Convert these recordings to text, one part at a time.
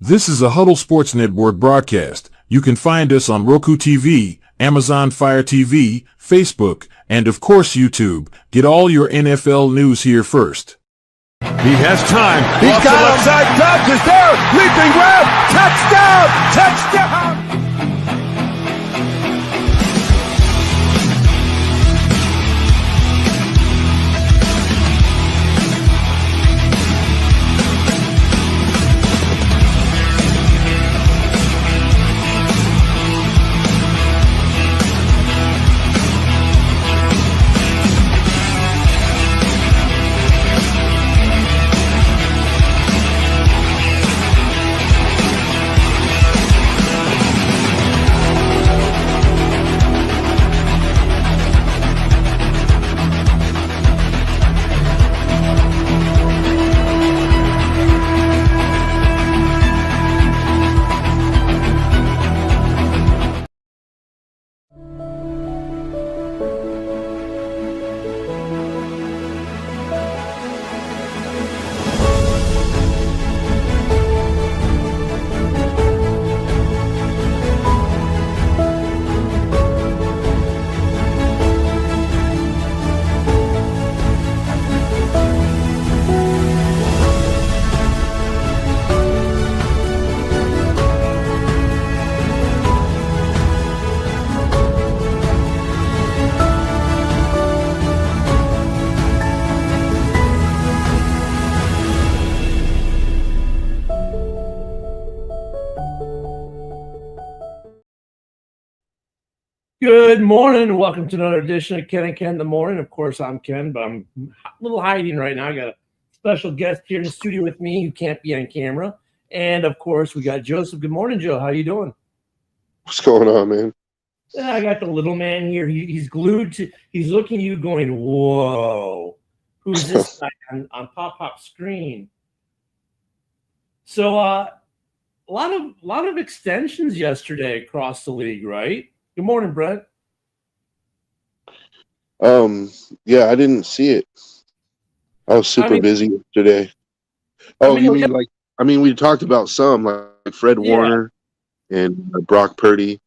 This is a Huddle Sports Network broadcast. You can find us on Roku TV, Amazon Fire TV, Facebook, and of course YouTube. Get all your NFL news here first. He has time. He's got him. Side touch is there. Leaping grab. Touchdown. Touchdown. Good morning. Welcome to another edition of Ken and Ken in the Morning. Of course, I'm Ken, but I'm a little hiding right now. I got a special guest here in the studio with me who can't be on camera. And, of course, we got Joseph. Good morning, Joe. How you doing? What's going on, man? I got the little man here. He's glued to – he's looking at you going, whoa. Who's this guy on pop-up screen? So a lot of extensions yesterday across the league, right? Good morning, Brett. Yeah, I didn't see it. I was super busy yesterday. Oh, we talked about some, like Fred Warner and Brock Purdy.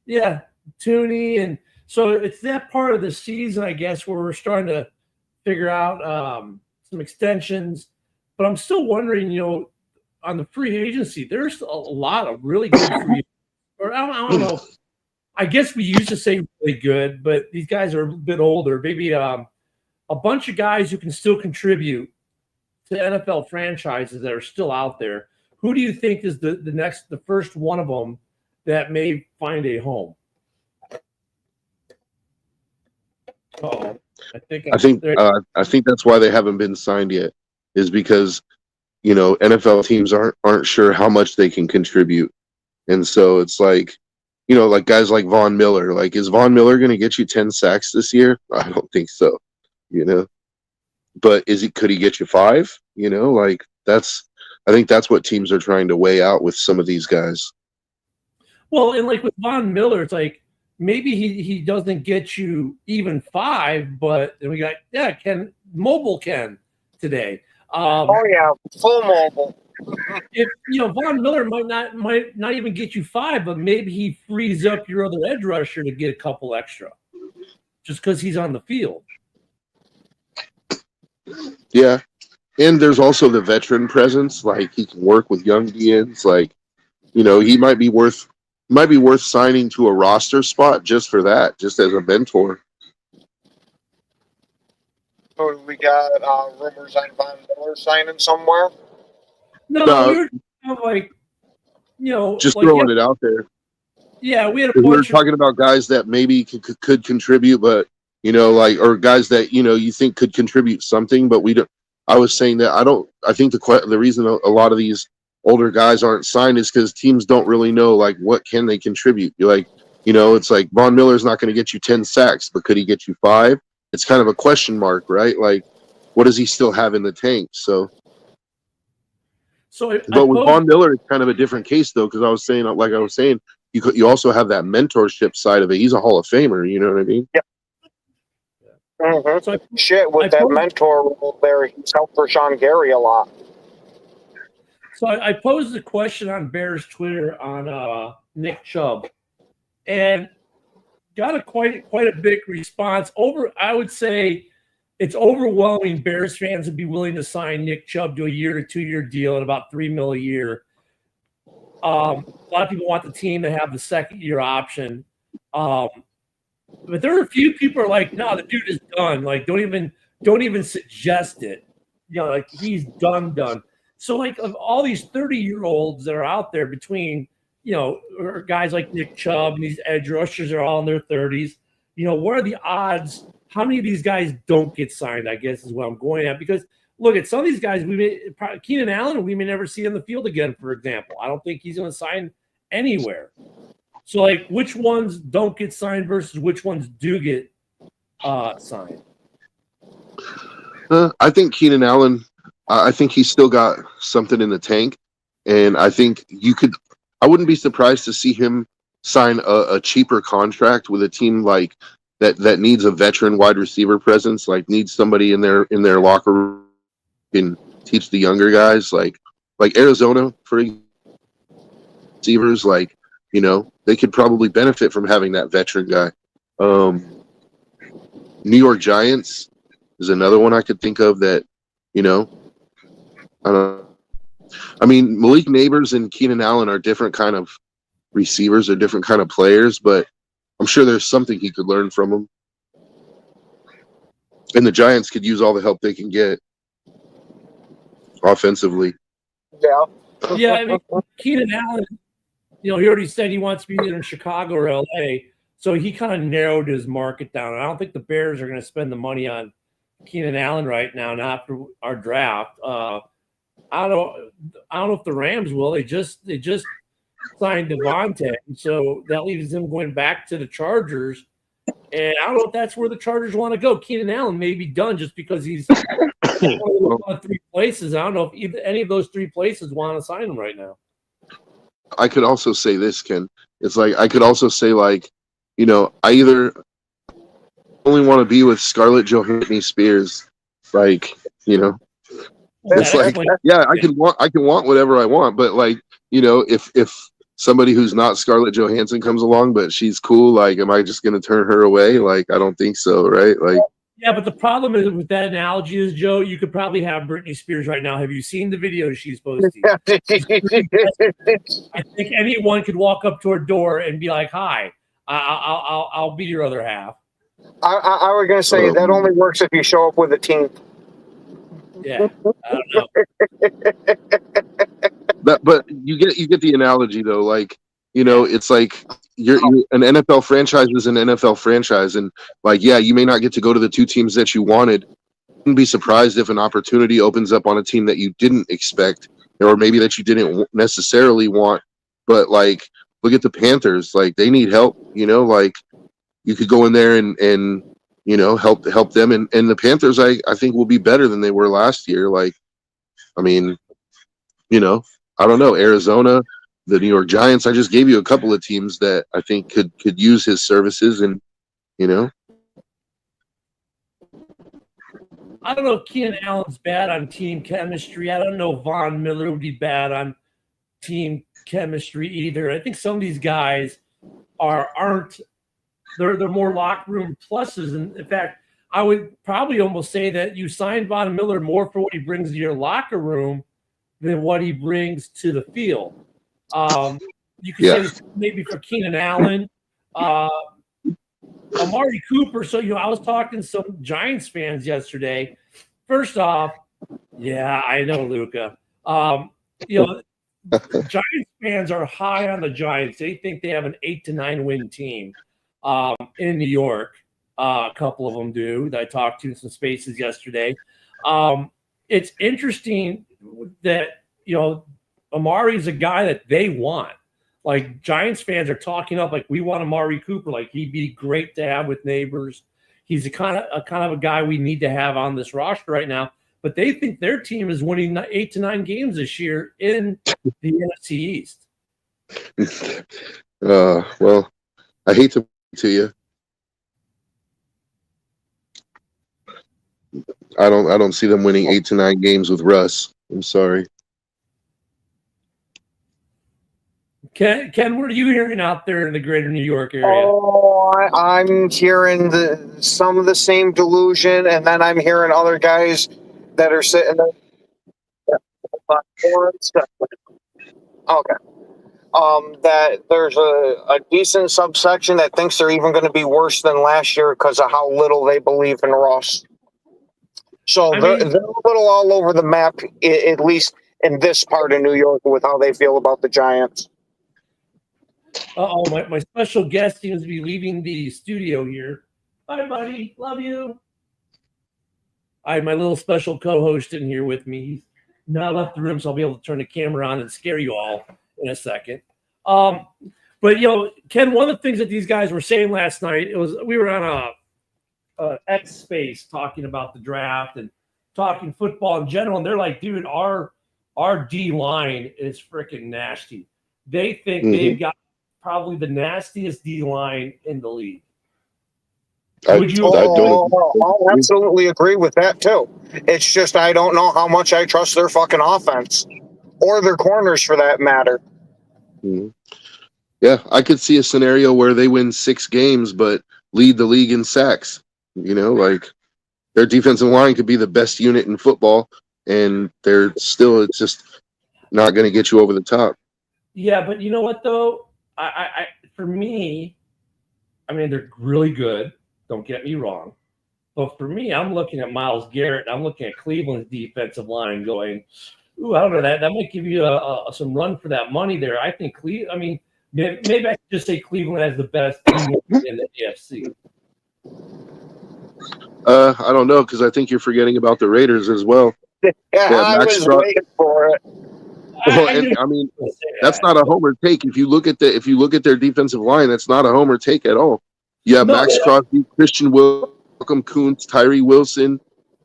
Yeah, Tooney. And so it's that part of the season, I guess, where we're starting to figure out some extensions. But I'm still wondering, on the free agency, there's a lot of really good free or I don't know. I guess we used to say really good, but these guys are a bit older. Maybe a bunch of guys who can still contribute to NFL franchises that are still out there. Who do you think is the first one of them that may find a home? I think that's why they haven't been signed yet, is because NFL teams aren't sure how much they can contribute, and so it's like. Like guys like Von Miller. Like, is Von Miller going to get you 10 sacks this year? I don't think so. But could he get you 5? I think that's what teams are trying to weigh out with some of these guys. Well, and like with Von Miller, it's like maybe he doesn't get you even 5, but then we got mobile Ken today. Full mobile. If Von Miller might not even get you 5, but maybe he frees up your other edge rusher to get a couple extra, just because he's on the field. Yeah, and there's also the veteran presence. Like, he can work with young DNs. Like, he might be worth signing to a roster spot just for that, just as a mentor. So we got rumors on Von Miller signing somewhere. No, we were just throwing it out there. Yeah, we had we were talking about guys that maybe could contribute, but or guys that you think could contribute something, but we don't. I was saying that I think the reason a lot of these older guys aren't signed is because teams don't really know what can they contribute. You're it's like Von Miller's not going to get you 10 sacks, but could he get you 5? It's kind of a question mark, right? Like, what does he still have in the tank? But with Von Miller, it's kind of a different case, though, because I was saying, you also have that mentorship side of it. He's a Hall of Famer, you know what I mean? Yep. Mm-hmm. With that mentor role there, he's helped Rashawn Gary a lot. So I posed a question on Bears Twitter on Nick Chubb, and got a quite a big response. I would say it's overwhelming. Bears fans would be willing to sign Nick Chubb to a 1 to 2 year deal at about $3 million a year. A lot of people want the team to have the second year option, but there are a few people who are like, no, the dude is done. Like, don't even suggest it. Like he's done. So like of all these 30-year-olds that are out there between, or guys like Nick Chubb and these edge rushers are all in their 30s, what are the odds? How many of these guys don't get signed, I guess is what I'm going at. Because look at some of these guys, Keenan Allen, we may never see on the field again, for example. I don't think he's going to sign anywhere. So like which ones don't get signed versus which ones do get signed? I think Keenan Allen, I think he's still got something in the tank. And I think I wouldn't be surprised to see him sign a cheaper contract with a team like that needs a veteran wide receiver presence, like needs somebody in their locker room can teach the younger guys, like Arizona for receivers, like, they could probably benefit from having that veteran guy. New York Giants is another one I could think of that, I mean, Malik Neighbors and Keenan Allen are different kind of receivers, or different kind of players, but I'm sure there's something he could learn from them. And the Giants could use all the help they can get offensively. Yeah. Yeah, I mean, Keenan Allen, he already said he wants to be either in Chicago or LA, so he kind of narrowed his market down. I don't think the Bears are going to spend the money on Keenan Allen right now, not after our draft. I don't know if the Rams will. They just signed Devontae, so that leaves them going back to the Chargers. And I don't know if that's where the Chargers want to go. Keenan Allen may be done just because he's on 3 places. I don't know if any of those 3 places want to sign him right now. I could also say this, Ken. It's like I could also say, like, I either only want to be with Scarlett Johansson Spears, like, it's like, yeah, I can want whatever I want, but like, if somebody who's not Scarlett Johansson comes along, but she's cool, like, am I just going to turn her away? Like, I don't think so, right? Like, yeah, but the problem is with that analogy is, Joe, you could probably have Britney Spears right now. Have you seen the video she's posting? I think anyone could walk up to her door and be like, "Hi, I'll be your other half." I was going to say that only works if you show up with a team. Yeah, I don't know. But you get the analogy though. Like, it's like you're an NFL franchise is an NFL franchise, and like, yeah, you may not get to go to the 2 teams that you wanted. Wouldn't be surprised if an opportunity opens up on a team that you didn't expect, or maybe that you didn't necessarily want. But like, look at the Panthers. Like, they need help. Like, you could go in there and help them, and the Panthers I think will be better than they were last year. Like, I mean, I don't know, Arizona, the New York Giants. I just gave you a couple of teams that I think could use his services, and I don't know if Keenan Allen's bad on team chemistry. I don't know if Von Miller would be bad on team chemistry either. I think some of these guys aren't. They're more locker room pluses. And in fact, I would probably almost say that you signed Von Miller more for what he brings to your locker room than what he brings to the field. You could say this maybe for Keenan Allen, Amari Cooper. So, I was talking to some Giants fans yesterday. First off, yeah, I know, Luca. Giants fans are high on the Giants. They think they have an 8 to 9 win team in New York. A couple of them do that I talked to in some spaces yesterday. It's interesting that, Amari is a guy that they want. Like, Giants fans are talking up like, we want Amari Cooper. Like, he'd be great to have with Neighbors. He's a kind of a guy we need to have on this roster right now. But they think their team is winning 8 to 9 games this year in the NFC East. Well, I hate to you. I don't see them winning 8 to 9 games with Russ. I'm sorry. Ken, what are you hearing out there in the greater New York area? Oh, I'm hearing some of the same delusion, and then I'm hearing other guys that are sitting there. Okay. That there's a decent subsection that thinks they're even going to be worse than last year because of how little they believe in Russ. So they're a little all over the map, at least in this part of New York, with how they feel about the Giants. My special guest seems to be leaving the studio here. Bye, buddy. Love you. I have my little special co-host in here with me. He's not left the room, so I'll be able to turn the camera on and scare you all in a second. But Ken, one of the things that these guys were saying last night, we were on a X space talking about the draft and talking football in general, and they're like, dude, our D line is freaking nasty. They think they've got probably the nastiest D line in the league. Would you? I'll absolutely agree with that too. It's just I don't know how much I trust their fucking offense or their corners for that matter. Yeah, I could see a scenario where they win 6 games but lead the league in sacks. Like their defensive line could be the best unit in football, and it's just not going to get you over the top. Yeah, but you know what though? For me, they're really good. Don't get me wrong. But for me, I'm looking at Myles Garrett. I'm looking at Cleveland's defensive line going, ooh, I don't know. That might give you some run for that money there. I think maybe I could just say Cleveland has the best team in the AFC. I don't know, because I think you're forgetting about the Raiders as well. I was waiting for it. That's not a homer take. If you look at their defensive line, that's not a homer take at all. You have Max Crosby, Christian Welcome, Kuntz, Tyree Wilson,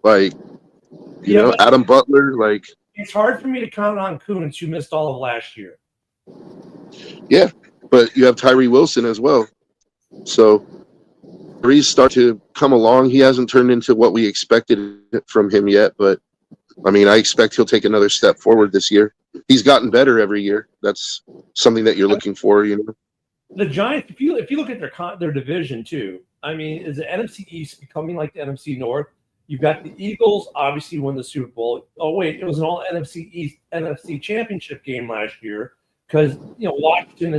Adam Butler. It's hard for me to count on Kuntz, who missed all of last year. Yeah, but you have Tyree Wilson as well. So Tyree's start to come along. He hasn't turned into what we expected from him yet, but I expect he'll take another step forward this year. He's gotten better every year. That's something that you're looking for, The Giants, if you look at their division too, is the NFC East becoming like the NFC North? You've got the Eagles, obviously won the Super Bowl. Oh wait, it was an all NFC East NFC Championship game last year because Washington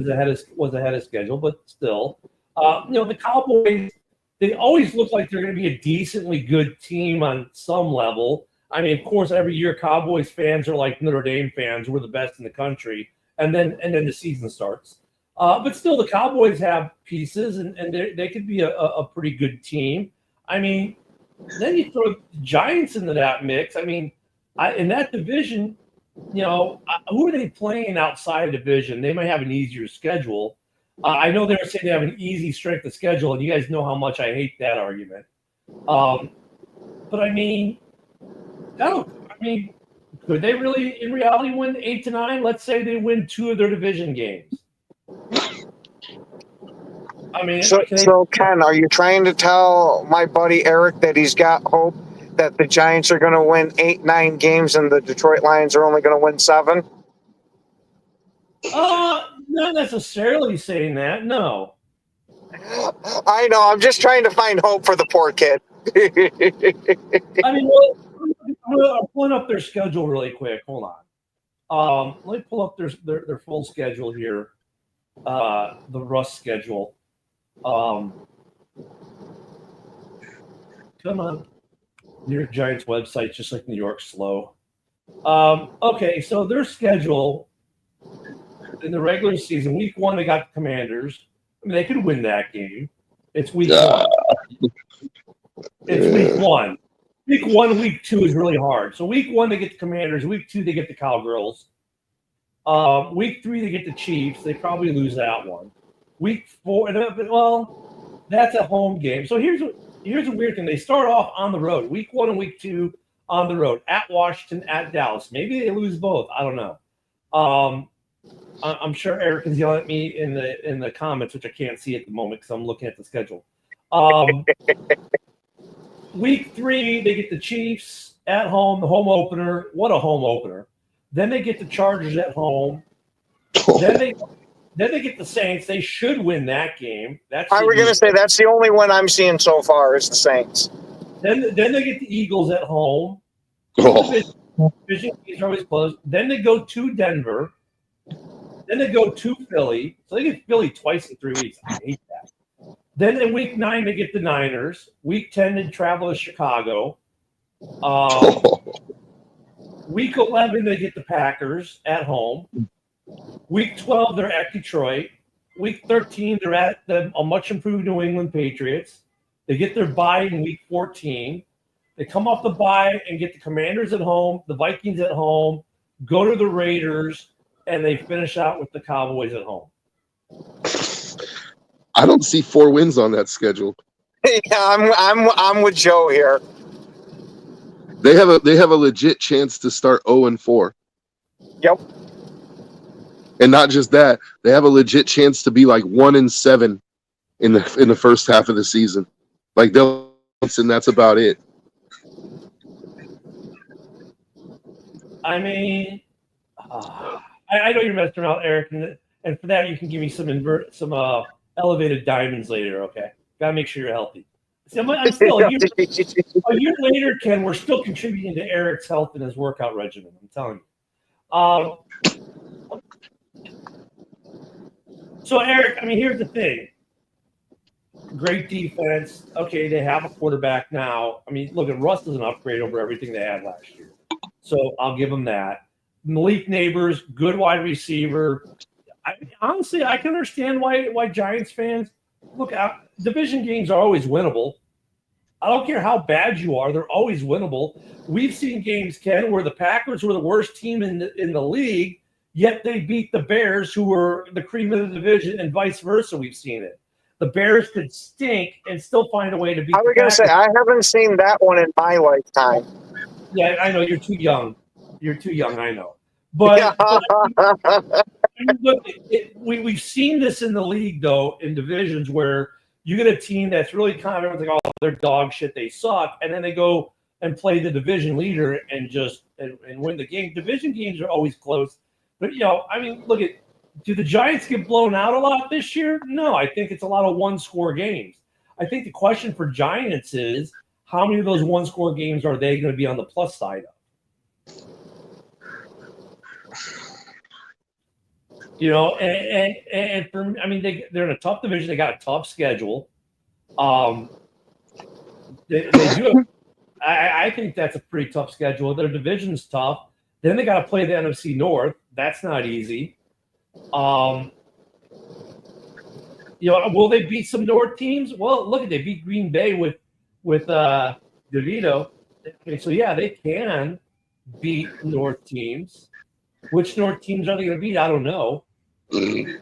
was ahead of schedule, but still, the Cowboys, they always look like they're going to be a decently good team on some level. Of course, every year Cowboys fans are like Notre Dame fans. We're the best in the country, and then the season starts. But still, the Cowboys have pieces, and they could be a pretty good team. Then you throw the Giants into that mix. In that division, who are they playing outside the division? They might have an easier schedule. I know they were saying they have an easy strength of schedule, and you guys know how much I hate that argument. But could they really, in reality, win 8-9? Let's say they win 2 of their division games. So Ken, are you trying to tell my buddy Eric that he's got hope that the Giants are going to win 8-9 games and the Detroit Lions are only going to win 7? Not necessarily saying that. No. I know. I'm just trying to find hope for the poor kid. I'm pulling up their schedule really quick. Hold on. Let me pull up their full schedule here. The Russ schedule. Come on. New York Giants website, just like New York, slow. Okay, so their schedule in the regular season, week 1, they got the Commanders. They could win that game. It's week 1. It's week 1. Week 1, week 2 is really hard. So week 1, they get the Commanders. Week 2, they get the Cowgirls. Week 3, they get the Chiefs. They probably lose that one. Week 4, well, that's a home game. So here's a weird thing. They start off on the road. Week 1 and week 2 on the road. At Washington, at Dallas. Maybe they lose both. I don't know. I'm sure Eric is yelling at me in the comments, which I can't see at the moment because I'm looking at the schedule. Week 3, they get the Chiefs at home, the home opener. What a home opener. Then they get the Chargers at home. Then Then they get the Saints. They should win that game. I was going to say that's the only one I'm seeing so far is the Saints. Then they get the Eagles at home. Oh, Division games are always close. Then they go to Denver. Then they go to Philly. So they get Philly twice in 3 weeks. I hate that. Then in week 9, they get the Niners. Week 10, they travel to Chicago. Week 11, they get the Packers at home. Week 12, they're at Detroit. Week 13, they're at a much improved New England Patriots. They get their bye in week 14. They come off the bye and get the Commanders at home, the Vikings at home, go to the Raiders, and they finish out with the Cowboys at home. I don't see 4 wins on that schedule. Yeah, I'm with Joe here. They have a legit chance to start 0-4. Yep. And not just that, they have a legit chance to be like 1-7 in the first half of the season. Like and that's about it. I mean, I know you're messing around, Eric, and for that you can give me some elevated diamonds later. Okay, gotta make sure you're healthy. See, I'm still a year later, Ken. We're still contributing to Eric's health and his workout regimen. I'm telling you. So Eric, I mean, here's the thing. Great defense. Okay, they have a quarterback now. I mean, look, Russ is an upgrade over everything they had last year. So I'll give them that. Malik Neighbors, good wide receiver. Honestly, I can understand why Giants fans look out. Division games are always winnable. I don't care how bad you are; they're always winnable. We've seen games, Ken, where the Packers were the worst team in the league, yet they beat the Bears, who were the cream of the division, and vice versa. We've seen it. The Bears could stink and still find a way to beat. I was going to say I haven't seen that one in my lifetime. Yeah, I know you're too young. You're too young. I know, but look, we've seen this in the league though in divisions where you get a team that's really kind of like, oh, they're dog shit, they suck, and then they go and play the division leader and just and win the game. Division games are always close, but I mean, look at. Do the Giants get blown out a lot this year? No, I think it's a lot of one-score games. I think the question for Giants is how many of those one-score games are they going to be on the plus side of? And for I mean, they're in a tough division. They got a tough schedule. They do. I think that's a pretty tough schedule. Their division's tough. Then they got to play the NFC North. That's not easy. Will they beat some North teams? Well, look, they beat Green Bay with DeVito. Okay, so yeah, they can beat North teams. Which North teams are they going to beat? I don't know. I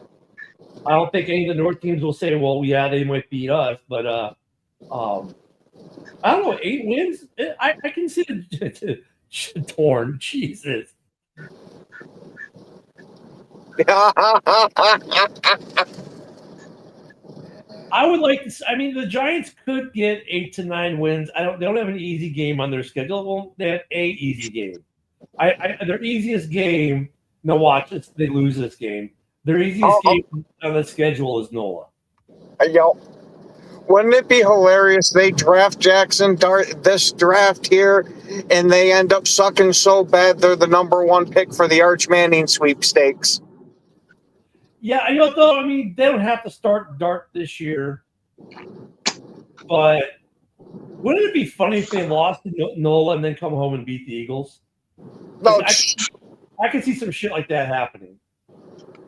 don't think any of the North teams will say, "Well, yeah, they might beat us," but I don't know. 8 wins, I can see the torn. Jesus. I would like to. I mean, the Giants could get 8 to 9 wins. They don't have an easy game on their schedule. Well, they have a easy game. Their easiest game. No, watch this. They lose this game. Their easiest game on the schedule is NOLA. Wouldn't it be hilarious? They draft Jackson this draft here, and they end up sucking so bad they're the number 1 pick for the Arch Manning sweepstakes. Yeah, though, I mean, they don't have to start Dart this year, but wouldn't it be funny if they lost to NOLA and then come home and beat the Eagles? No, I can see some shit like that happening.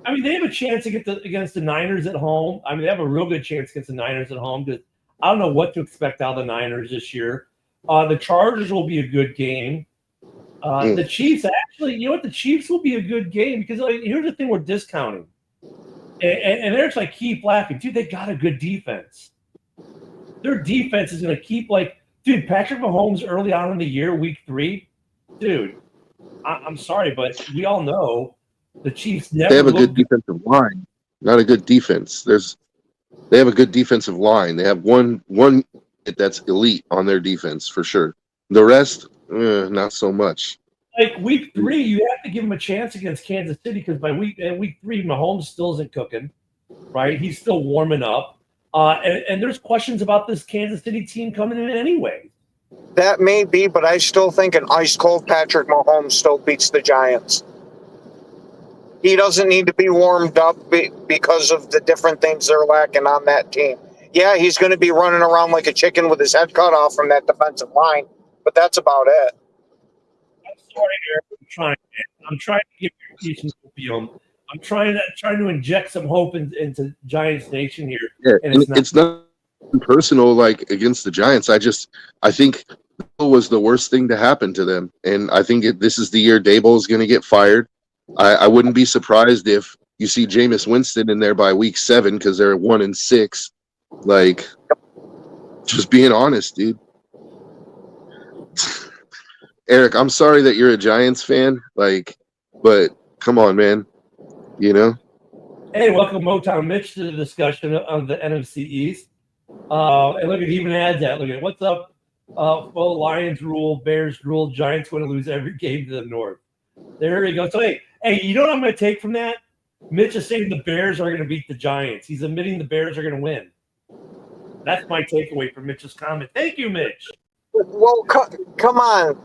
I mean, they have a chance to get against the Niners at home. I mean, they have a real good chance against the Niners at home because I don't know what to expect out of the Niners this year. The Chargers will be a good game. The Chiefs, actually, the Chiefs will be a good game because here's the thing we're discounting. And there's like Keith Black, and dude, they got a good defense. Their defense is going to keep Patrick Mahomes early on in the year, week 3, dude. I'm sorry, but we all know the Chiefs never. They have a good defensive line, not a good defense. They have a good defensive line. They have one that's elite on their defense for sure. The rest, not so much. like week 3, you have to give him a chance against Kansas City because by week 3, Mahomes still isn't cooking, right? He's still warming up. And there's questions about this Kansas City team coming in anyway. That may be, but I still think an ice cold Patrick Mahomes still beats the Giants. He doesn't need to be warmed up because of the different things they're lacking on that team. Yeah, he's going to be running around like a chicken with his head cut off from that defensive line, but that's about it. I'm sorry, Eric. I'm trying to give you some hope. I'm trying to inject some hope into Giants Nation here. Yeah, and it's not personal like against the Giants. I think was the worst thing to happen to them, and I think this is the year Dable is going to get fired. I wouldn't be surprised if you see Jameis Winston in there by week 7 because they're 1-6. Like, just being honest, dude. Eric, I'm sorry that you're a Giants fan, but come on, man. You know? Hey, welcome Motown Mitch to the discussion of the NFC East. And look, it even adds that. Look at what's up. Well, Lions rule, Bears rule, Giants going to lose every game to the North. There we go. So, hey, you know what I'm going to take from that? Mitch is saying the Bears are going to beat the Giants. He's admitting the Bears are going to win. That's my takeaway from Mitch's comment. Thank you, Mitch. Well, come on.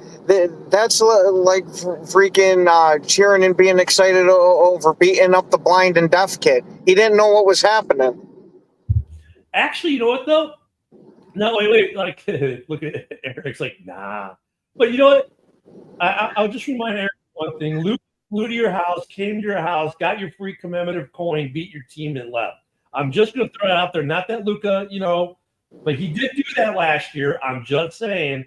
That's like freaking cheering and being excited over beating up the blind and deaf kid. He didn't know what was happening. Actually, you know what, though? No, wait. Like, look at Eric's like, nah. But you know what? I'll just remind Eric one thing. Luke flew to your house, came to your house, got your free commemorative coin, beat your team, and left. I'm just going to throw it out there. Not that Luka, but he did do that last year. I'm just saying.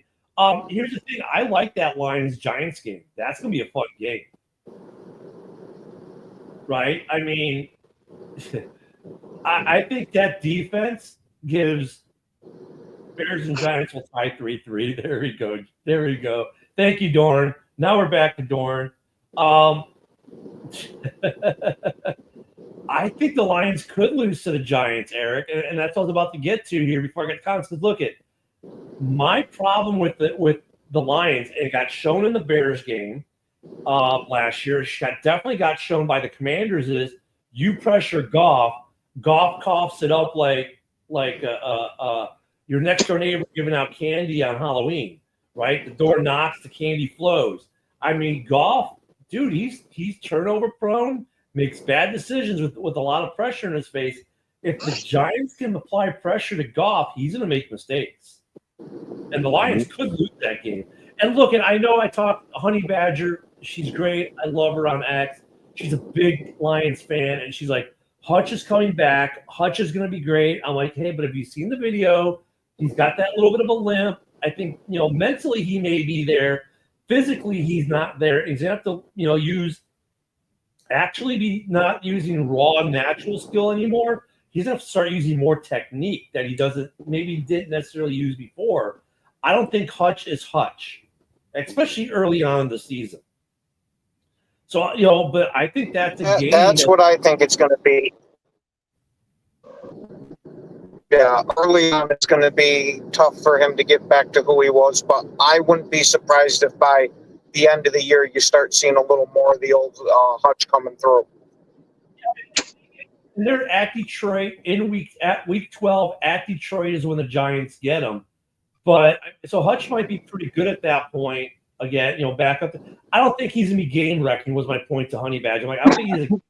Here's the thing. I like that Lions-Giants game. That's going to be a fun game. Right? I mean, I think that defense gives Bears and Giants will tie 3-3. There we go. Thank you, Dorn. Now we're back to Dorn. I think the Lions could lose to the Giants, Eric, and that's what I was about to get to here before I get to comments. Because look, my problem with the Lions, and it got shown in the Bears game last year. Definitely got shown by the Commanders. Is you pressure Goff coughs it up like your next door neighbor giving out candy on Halloween, right? The door knocks, the candy flows. I mean, Goff, dude, he's turnover prone. Makes bad decisions with a lot of pressure in his face. If the Giants can apply pressure to Goff, he's going to make mistakes. And the Lions could lose that game. And look, and I know I talked Honey Badger. She's great. I love her on X. She's a big Lions fan. And she's like, Hutch is coming back. Hutch is going to be great. I'm like, hey, but have you seen the video? He's got that little bit of a limp. I think, mentally he may be there. Physically, he's not there. He's going to have to, be not using raw natural skill anymore. He's going to start using more technique that he didn't necessarily use before. I don't think Hutch is Hutch, especially early on in the season. So, but I think that's a game. That's what I think it's going to be. Yeah, early on it's going to be tough for him to get back to who he was, but I wouldn't be surprised if by the end of the year you start seeing a little more of the old Hutch coming through. And they're at Detroit at week 12 at Detroit is when the Giants get him. But so Hutch might be pretty good at that point. Again, back up. I don't think he's gonna be game wrecking. Was my point to Honey Badger. I don't think he's a game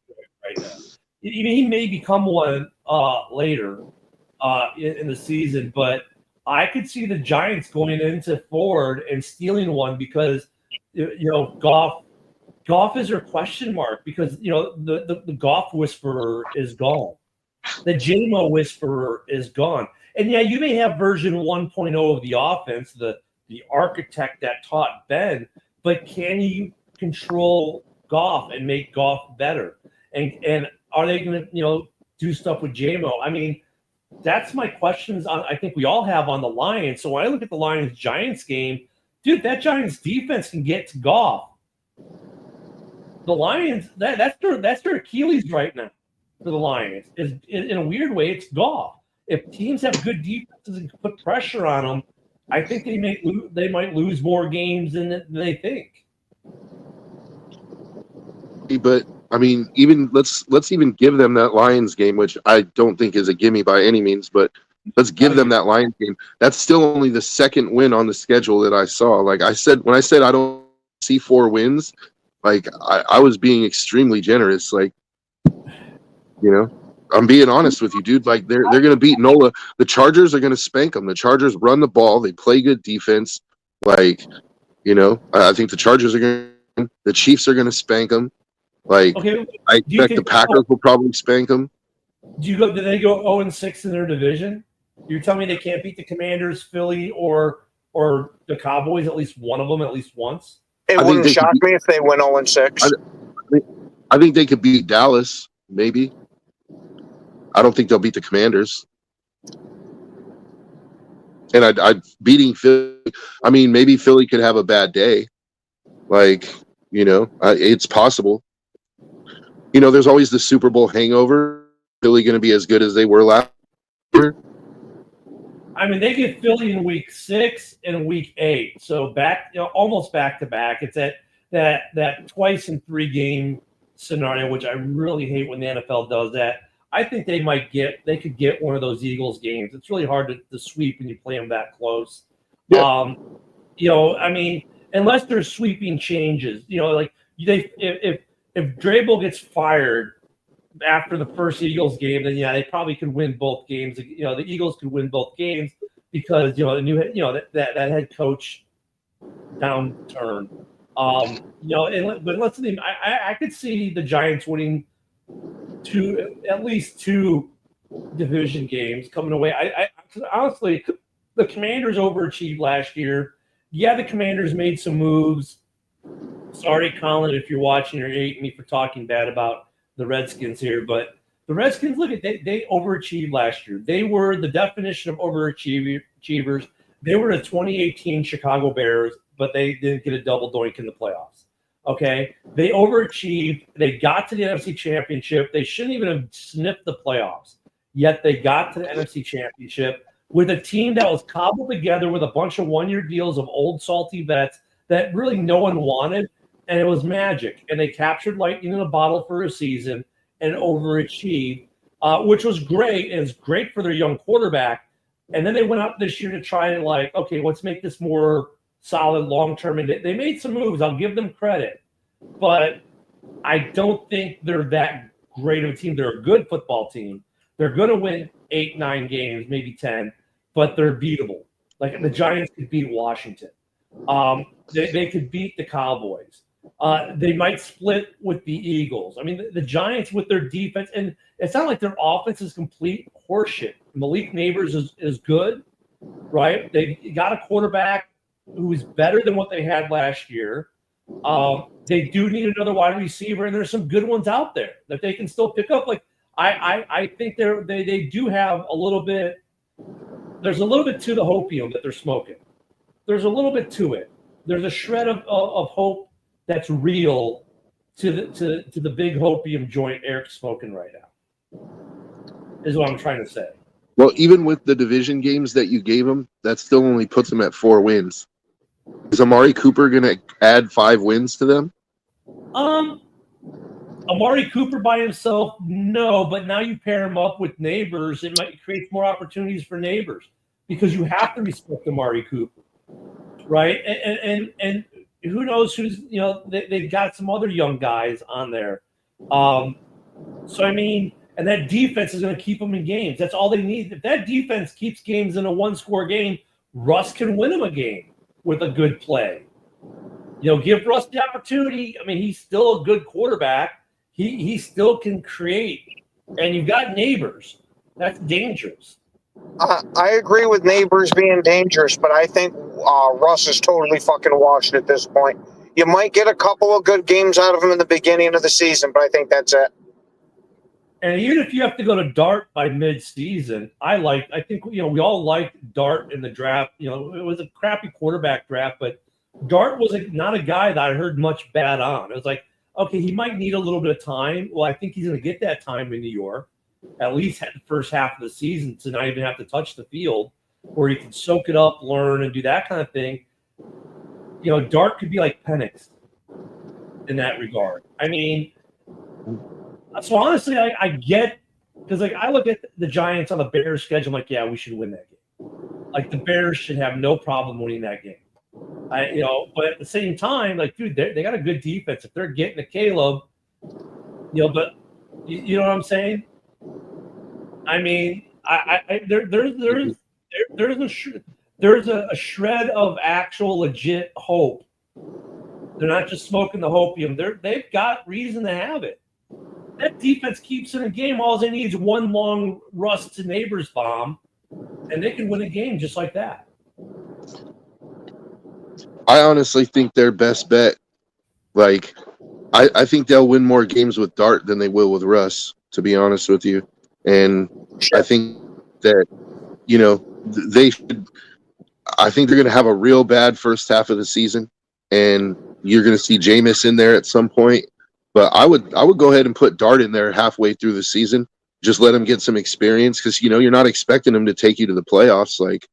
right now. He may become one later in the season, but I could see the Giants going into Ford and stealing one because Goff is your question mark because the Goff whisperer is gone. The JMO whisperer is gone. And yeah, you may have version 1.0 of the offense, the architect that taught Ben, but can you control Goff and make Goff better? And are they going to do stuff with JMO? I mean, that's my questions I think we all have on the Lions. So when I look at the Lions-Giants game, dude, that Giants defense can get to Goff. The Lions, that's their Achilles right now for the Lions. In a weird way, it's Goff. If teams have good defenses and put pressure on them, I think they might lose more games than they think. But I mean, even let's even give them that Lions game, which I don't think is a gimme by any means, but let's give them that Lions game. That's still only the second win on the schedule that I saw. Like I said, when I said I don't see 4 wins, like I was being extremely generous. Like, you know, I'm being honest with you, dude. Like they're gonna beat Nola. The Chargers are gonna spank them. The Chargers run the ball. They play good defense. Like, you know, I think the Chargers are gonna. The Chiefs are gonna spank them. Like, Okay, I expect the Packers will probably spank them. do they go 0-6 in their division? You're telling me they can't beat the Commanders, Philly, or the Cowboys, at least one of them, at least once? It wouldn't shock me if they went 0-6. I think they could beat Dallas, maybe. I don't think they'll beat the Commanders. And I beating Philly. I mean, maybe Philly could have a bad day. Like, you know, it's possible. You know, there's always the Super Bowl hangover. Philly going to be as good as they were last year? I mean, they get Philly in week 6 and week 8, so almost back to back. It's that twice in 3 game scenario, which I really hate when the NFL does that. I think they could get one of those Eagles games. It's really hard to sweep when you play them that close. Yeah. You know, I mean, unless there's sweeping changes, you know, like if Vrabel gets fired after the first Eagles game, then yeah, they probably could win both games. You know, the Eagles could win both games because that head coach downturn. You know, but let's see. I could see the Giants winning at least 2 division games coming away. I honestly, the Commanders overachieved last year. Yeah, the Commanders made some moves. Sorry, Colin, if you're watching or hating me for talking bad about the Redskins here, but the Redskins, look at they overachieved last year. They were the definition of overachievers. They were the 2018 Chicago Bears, but they didn't get a double doink in the playoffs. Okay, they overachieved. They got to the NFC Championship. They shouldn't even have sniffed the playoffs, yet they got to the NFC Championship with a team that was cobbled together with a bunch of 1-year deals of old salty vets that really no one wanted. And it was magic. And they captured lightning in a bottle for a season and overachieved, which was great. And it's great for their young quarterback. And then they went out this year to try and okay, let's make this more solid long-term. And they made some moves. I'll give them credit. But I don't think they're that great of a team. They're a good football team. They're going to win 8, 9 games, maybe 10, but they're beatable. Like the Giants could beat Washington. They could beat the Cowboys. They might split with the Eagles. I mean, the Giants with their defense, and it's not like their offense is complete horseshit. Malik Neighbors is good, right? They got a quarterback who is better than what they had last year. They do need another wide receiver, and there's some good ones out there that they can still pick up. Like I think they do have a little bit. There's a little bit to the hopium that they're smoking. There's a little bit to it. There's a shred of hope that's real to the big hopium joint Eric's smoking right now, is what I'm trying to say. Well, even with the division games that you gave them, that still only puts them at 4 wins. Is Amari Cooper going to add 5 wins to them? Amari Cooper by himself, no. But now you pair him up with Neighbors, it might create more opportunities for Neighbors because you have to respect Amari Cooper, right? And who knows who's, you know, they've got some other young guys on there. So, I mean, and that defense is going to keep them in games. That's all they need. If that defense keeps games in a 1-score game, Russ can win them a game with a good play. You know, give Russ the opportunity. I mean, he's still a good quarterback. He still can create. And you've got Neighbors. That's dangerous. I agree with Neighbors being dangerous, but I think Russ is totally fucking washed at this point. You might get a couple of good games out of him in the beginning of the season, but I think that's it. And even if you have to go to Dart by mid-season, I think, you know, we all liked Dart in the draft. You know, it was a crappy quarterback draft, but Dart was not a guy that I heard much bad on. It was like, okay, he might need a little bit of time. Well, I think he's going to get that time in New York, at least the first half of the season, to not even have to touch the field, where he can soak it up, learn, and do that kind of thing. You know, Dart could be like Penix. in that regard. I mean, so honestly, I get, because like I look at the Giants on the Bears schedule, I'm like, yeah, we should win that game. Like the Bears should have no problem winning that game. But at the same time, like, dude, they got a good defense. If they're getting to Caleb, but you know what I'm saying? I mean, there's a shred of actual legit hope. They're not just smoking the hopium. They've got reason to have it. That defense keeps in a game. All they need is one long Russ to Neighbors bomb, and they can win a game just like that. I honestly think their best bet, like, I think they'll win more games with Dart than they will with Russ, to be honest with you. And I think that, they should. I think they're going to have a real bad first half of the season, and you're going to see Jameis in there at some point. But I would go ahead and put Dart in there halfway through the season. Just let him get some experience because you're not expecting him to take you to the playoffs. Like,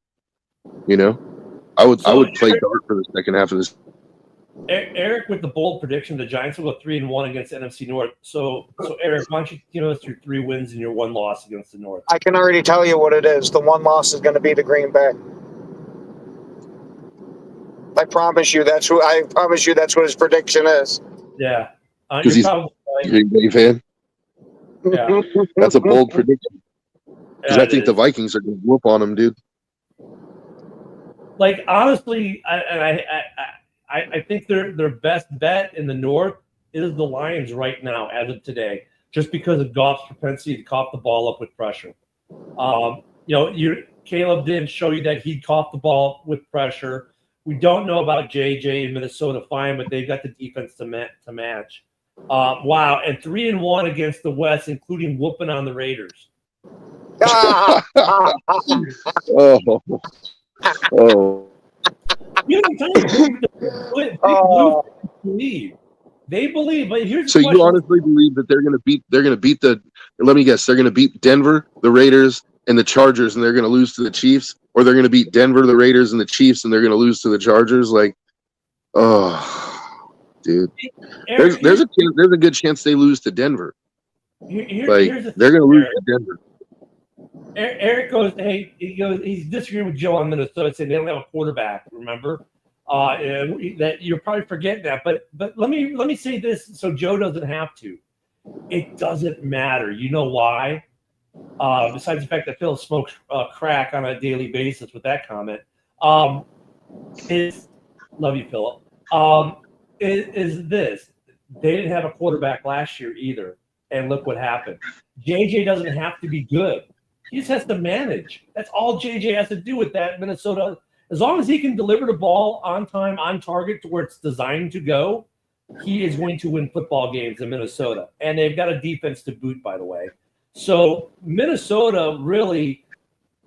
I would play Dart for the second half of this. Eric, with the bold prediction, the Giants will go 3-1 against NFC North. So Eric, why don't you give us your 3 wins and your 1 loss against the North? I can already tell you what it is. The 1 loss is going to be to Green Bay. I promise you that's what his prediction is. Yeah. Because he's a Green Bay fan. Yeah. That's a bold prediction. Because Yeah, I think the Vikings are going to whoop on him, dude. Like, honestly, I think their best bet in the North is the Lions right now, as of today, just because of Goff's propensity to cough the ball up with pressure. Caleb didn't show you that he'd cough the ball with pressure. We don't know about JJ in Minnesota, fine, but they've got the defense to match. Wow, and 3-1 against the West, including whooping on the Raiders. Oh. They believe, but here's so the question. You honestly believe that they're going to beat let me guess, they're going to beat Denver, the Raiders, and the Chargers, and they're going to lose to the Chiefs, or they're going to beat Denver, the Raiders, and the Chiefs, and they're going to lose to the Chargers? Like, oh, dude, Eric, there's a good chance they lose to Denver. They're going to lose to Denver. Eric goes, he's disagreeing with Joe on Minnesota, saying they don't have a quarterback. Remember, that you're probably forgetting that. But let me say this, so Joe doesn't have to. It doesn't matter. You know why? Besides the fact that Phil smokes crack on a daily basis with that comment, love you, Philip. Is this? They didn't have a quarterback last year either, and look what happened. JJ doesn't have to be good. He just has to manage. That's all JJ has to do with that Minnesota. As long as he can deliver the ball on time, on target to where it's designed to go, he is going to win football games in Minnesota. And they've got a defense to boot, by the way. So Minnesota really,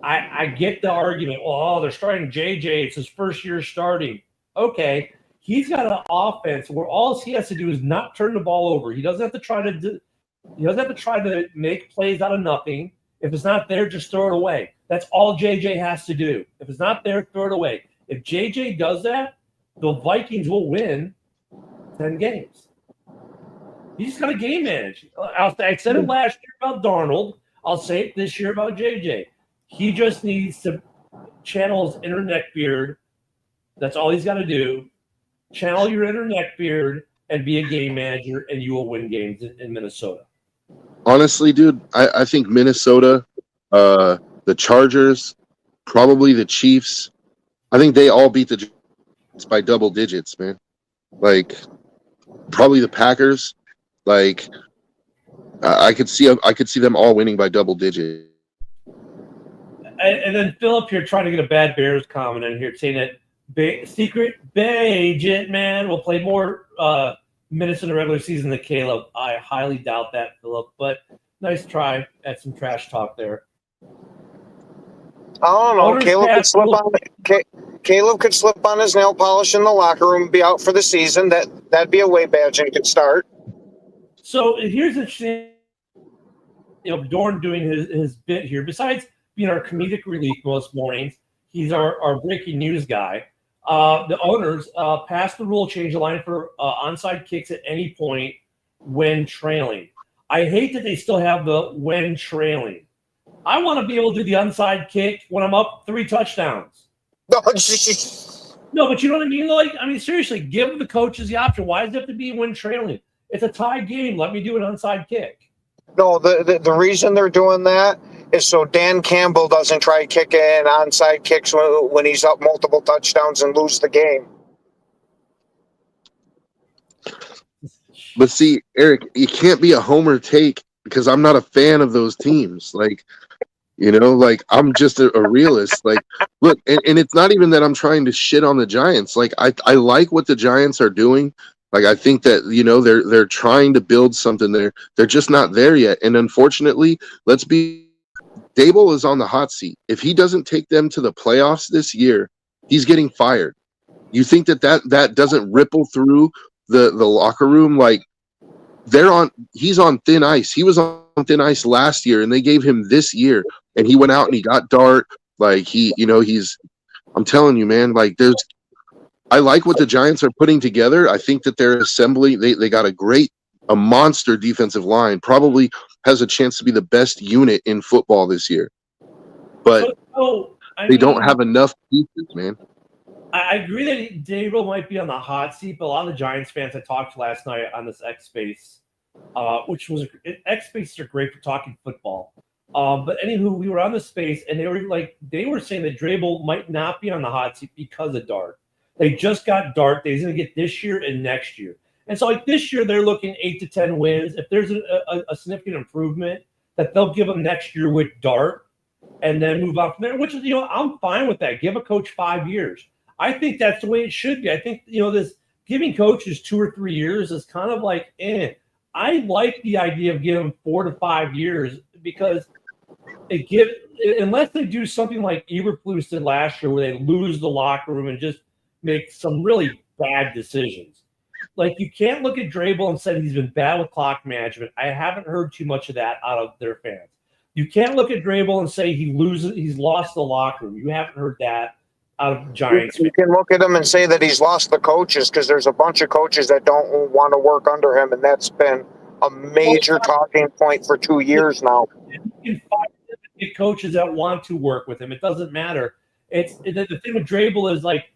I get the argument. Well, they're starting JJ. It's his first year starting. Okay, he's got an offense where all he has to do is not turn the ball over. He doesn't have to try to make plays out of nothing. If it's not there, just throw it away. That's all JJ has to do. If it's not there, throw it away. If JJ does that, the Vikings will win 10 games. He's got to game manage. I said it last year about Darnold. I'll say it this year about JJ. He just needs to channel his inner neckbeard. That's all he's got to do. Channel your inner neckbeard and be a game manager, and you will win games in Minnesota. Honestly, dude, I think Minnesota, the Chargers, probably the Chiefs, I think they all beat the Giants by double digits, man. Like, probably the Packers. Like, I could see them all winning by double digits. And then Philip here trying to get a bad Bears comment in here, saying that secret Jet man will play more minutes in the regular season than Caleb. I highly doubt that, Philip, but nice try at some trash talk there. I don't know. Caleb could slip on his nail polish in the locker room and be out for the season. That'd be a way Badgett could start. So here's interesting. Dorn doing his bit here. Besides being our comedic relief most mornings, he's our breaking news guy. The owners passed the rule change, allowing for onside kicks at any point when trailing. I hate that they still have the when trailing. I want to be able to do the onside kick when I'm up 3 touchdowns. Oh, jeez. No, but you know what I mean? Like, I mean, seriously, give the coaches the option. Why does it have to be when trailing? It's a tie game. Let me do an onside kick. No, the reason they're doing that is so Dan Campbell doesn't try kicking onside kicks when he's up multiple touchdowns and lose the game. But see, Eric, you can't be a homer take because I'm not a fan of those teams. Like, you know, like I'm just a realist. Like, look, and it's not even that I'm trying to shit on the Giants. Like, I like what the Giants are doing. Like, I think that, you know, they're trying to build something there. They're just not there yet. And unfortunately, Dable is on the hot seat. If he doesn't take them to the playoffs this year, he's getting fired. You think that doesn't ripple through the locker room? Like, he's on thin ice. He was on thin ice last year, and they gave him this year, and he went out and he got Dart. Like, I'm telling you, man, like, I like what the Giants are putting together. I think that they're assembling. They got a monster defensive line, probably has a chance to be the best unit in football this year. But they don't have enough pieces, man. I agree that Dable might be on the hot seat, but a lot of the Giants fans I talked to last night on this X Space, X Spaces are great for talking football. But anywho, we were on the space, and they were saying that Dable might not be on the hot seat because of Dart. They just got Dart. They're going to get this year and next year. And so, like, this year, they're looking 8 to 10 wins. If there's a significant improvement, that they'll give them next year with Dart and then move on from there, which is, you know, I'm fine with that. Give a coach 5 years. I think that's the way it should be. I think, you know, this giving coaches 2 or 3 years is kind of like, I like the idea of giving 4 to 5 years because unless they do something like Eberflus did last year where they lose the locker room and just make some really bad decisions. Like, you can't look at Dable and say he's been bad with clock management. I haven't heard too much of that out of their fans. You can't look at Dable and say he's lost the locker room. You haven't heard that out of Giants. You can look at him and say that he's lost the coaches because there's a bunch of coaches that don't want to work under him, and that's been a major talking point for 2 years now. You can find coaches that want to work with him. It doesn't matter. The thing with Dable is, like,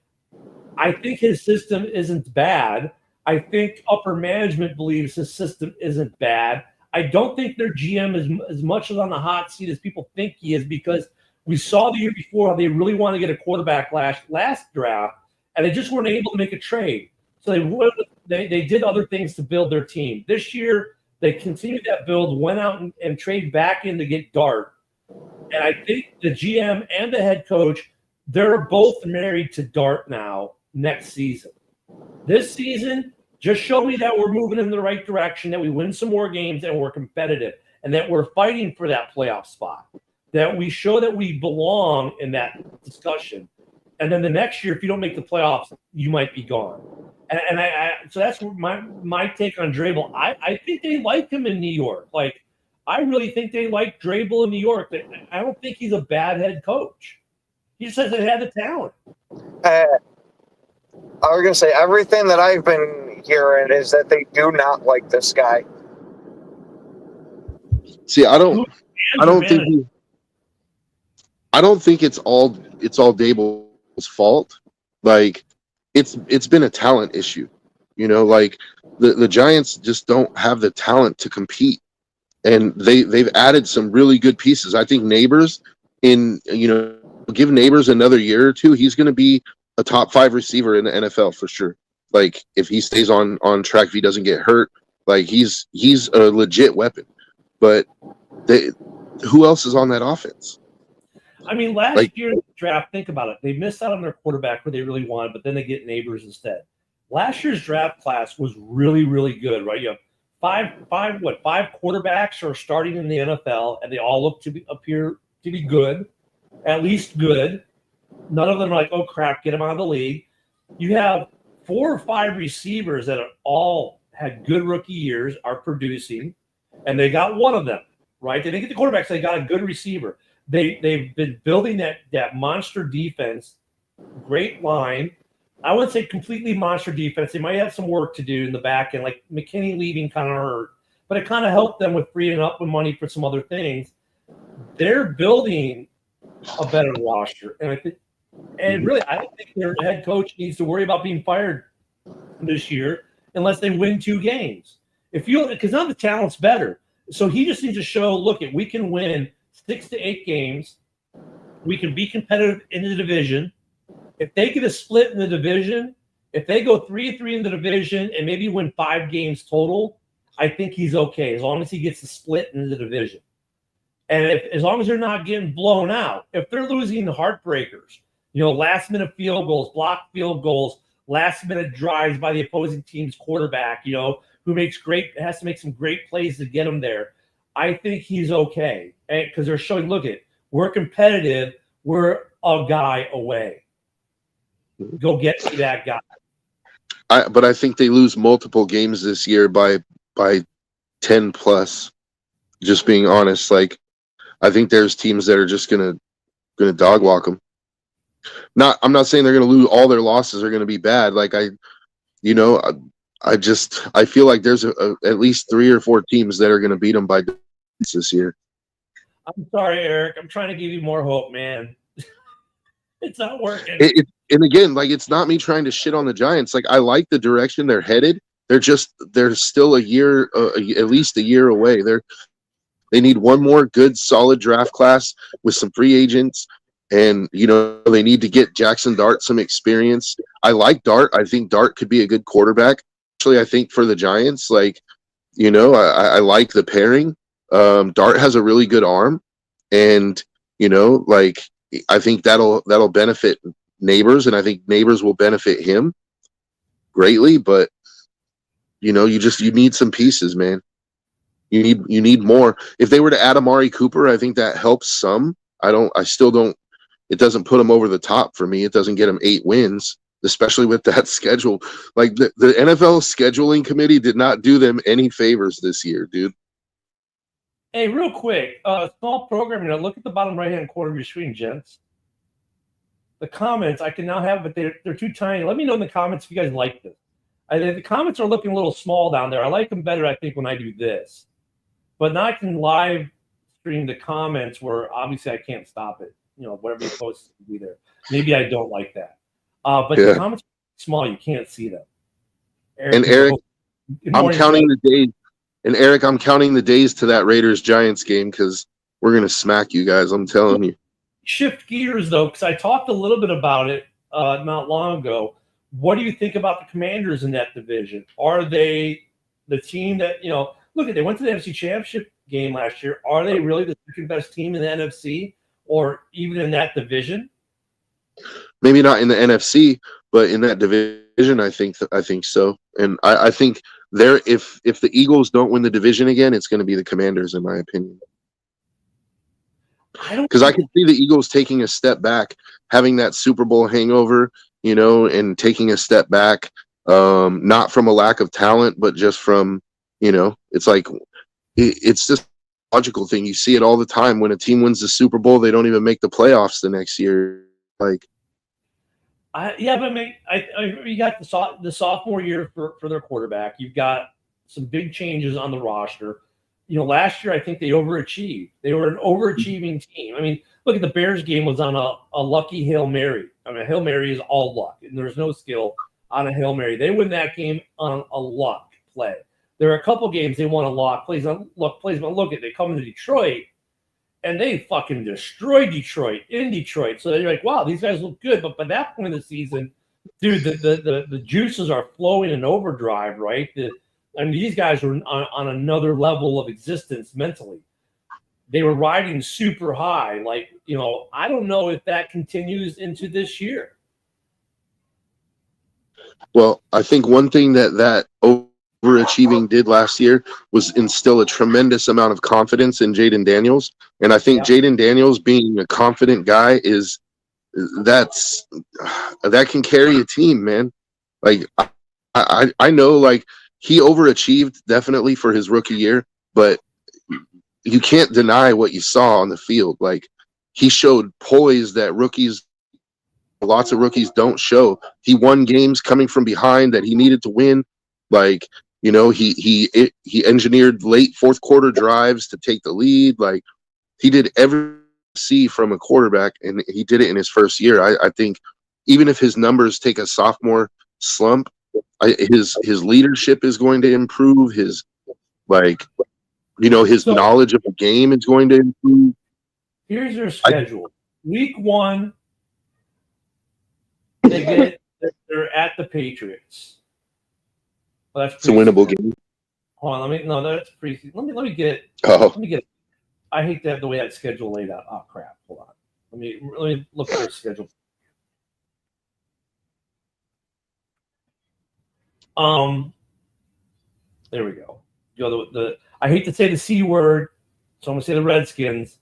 I think his system isn't bad. I think upper management believes his system isn't bad. I don't think their GM is as much on the hot seat as people think he is because we saw the year before how they really wanted to get a quarterback last draft, and they just weren't able to make a trade. So they did other things to build their team. This year, they continued that build, went out and traded back in to get Dart. And I think the GM and the head coach, they're both married to Dart now next season. This season, just show me that we're moving in the right direction, that we win some more games and we're competitive, and that we're fighting for that playoff spot, that we show that we belong in that discussion. And then the next year, if you don't make the playoffs, you might be gone. And so that's my take on Dable. I think they like him in New York. Like, I really think they like Dable in New York. I don't think he's a bad head coach. He just says they had the talent. I was going to say, everything that I've been hearing is that they do not like this guy. See, I don't think it's all Dable's fault. Like, it's been a talent issue. You know, like the Giants just don't have the talent to compete. And they've added some really good pieces. I think Neighbors give Neighbors another year or two, he's going to be a top 5 receiver in the NFL for sure. Like, if he stays on track, if he doesn't get hurt, like he's a legit weapon. But who else is on that offense? I mean, last year in the draft, think about it. They missed out on their quarterback where they really wanted, but then they get Neighbors instead. Last year's draft class was really, really good, right? You have five quarterbacks are starting in the NFL, and they all appear to be good, at least good. None of them are like, oh crap, get them out of the league. You have 4 or 5 receivers that are all had good rookie years, are producing, and they got one of them, right? They didn't get the quarterback, so they got a good receiver. They've been building that monster defense, great line. I wouldn't say completely monster defense. They might have some work to do in the back end, like McKinney leaving kind of hurt, but it kind of helped them with freeing up money for some other things. They're building a better roster, and really, I don't think their head coach needs to worry about being fired this year unless they win 2 games. Because now the talent's better, so he just needs to show, look, we can win 6 to 8 games, we can be competitive in the division. If they get a split in the division, if they go 3-3 in the division and maybe win 5 games total, I think he's okay as long as he gets a split in the division. And as long as they're not getting blown out, if they're losing the heartbreakers, last minute field goals, blocked field goals, last minute drives by the opposing team's quarterback, who has to make some great plays to get him there, I think he's okay. Because they're showing, look, we're competitive, we're a guy away. Go get me that guy. But I think they lose multiple games this year by 10 plus. Just being honest, like I think there's teams that are just gonna dog walk them. I'm not saying they're gonna lose all their losses are gonna be bad. Like I feel like there's at least 3 or 4 teams that are gonna beat them by this year. I'm sorry, Eric. I'm trying to give you more hope, man. It's not working. And again, like it's not me trying to shit on the Giants. Like I like the direction they're headed. They're still a year, at least a year away. They need one more good, solid draft class with some free agents, and they need to get Jackson Dart some experience. I like Dart. I think Dart could be a good quarterback. Actually, I think for the Giants, like I like the pairing. Dart has a really good arm, and like I think that'll benefit Neighbors, and I think Neighbors will benefit him greatly. But you need some pieces, man. You need more. If they were to add Amari Cooper, I think that helps some. I still don't. It doesn't put them over the top for me. It doesn't get them 8 wins, especially with that schedule. Like the NFL scheduling committee did not do them any favors this year, dude. Hey, real quick, small programming. Look at the bottom right-hand corner of your screen, gents. The comments I can now have, but they're too tiny. Let me know in the comments if you guys like this. The comments are looking a little small down there. I like them better, I think, when I do this. But now I can live stream the comments where obviously I can't stop it. Whatever you post will be there. Maybe I don't like that. But the comments are small. You can't see them. Eric, I'm counting the days. And Eric, I'm counting the days to that Raiders-Giants game because we're going to smack you guys. I'm telling you. Shift gears, though, because I talked a little bit about it not long ago. What do you think about the Commanders in that division? Are they the team that, look, they went to the NFC Championship game last year. Are they really the second best team in the NFC or even in that division? Maybe not in the NFC, but in that division, I think so. And I think if the Eagles don't win the division again, it's going to be the Commanders, in my opinion. Because I can see the Eagles taking a step back, having that Super Bowl hangover, and taking a step back, not from a lack of talent, but just from, it's like, it's just a logical thing. You see it all the time. When a team wins the Super Bowl, they don't even make the playoffs the next year. Like, but you got the sophomore year for their quarterback. You've got some big changes on the roster. Last year I think they overachieved. They were an overachieving team. I mean, look at the Bears game was on a lucky Hail Mary. I mean, a Hail Mary is all luck, and there's no skill on a Hail Mary. They win that game on a luck play. There are a couple games they won a luck plays on luck plays, but look at they come to Detroit and they fucking destroyed Detroit in Detroit. So they're like, wow, these guys look good. But by that point of the season, dude, the juices are flowing in overdrive, right? These guys were on another level of existence mentally. They were riding super high. Like, I don't know if that continues into this year. Well, I think one thing that overachieving did last year was instill a tremendous amount of confidence in Jaden Daniels. And I think Jaden Daniels being a confident guy that can carry a team, man. Like, I know, like, he overachieved definitely for his rookie year, but you can't deny what you saw on the field. Like, he showed poise that rookies lots of rookies don't show. He won games coming from behind that he needed to win. Like, you know, he engineered late fourth quarter drives to take the lead. Like, he did everything see from a quarterback, and he did it in his first year. I think even if his numbers take a sophomore slump, his leadership is going to improve. His, like, you know, his knowledge of the game is going to improve. Here's their schedule. Week 1, they're at the Patriots. Well, that's it's a winnable game. Hold on, that's preseason. Let me get it. Oh, Let me get it. I hate to have the way that schedule laid out. Oh crap! Hold on. Let me look at their schedule. There we go. I hate to say the C word, so I'm gonna say the Redskins.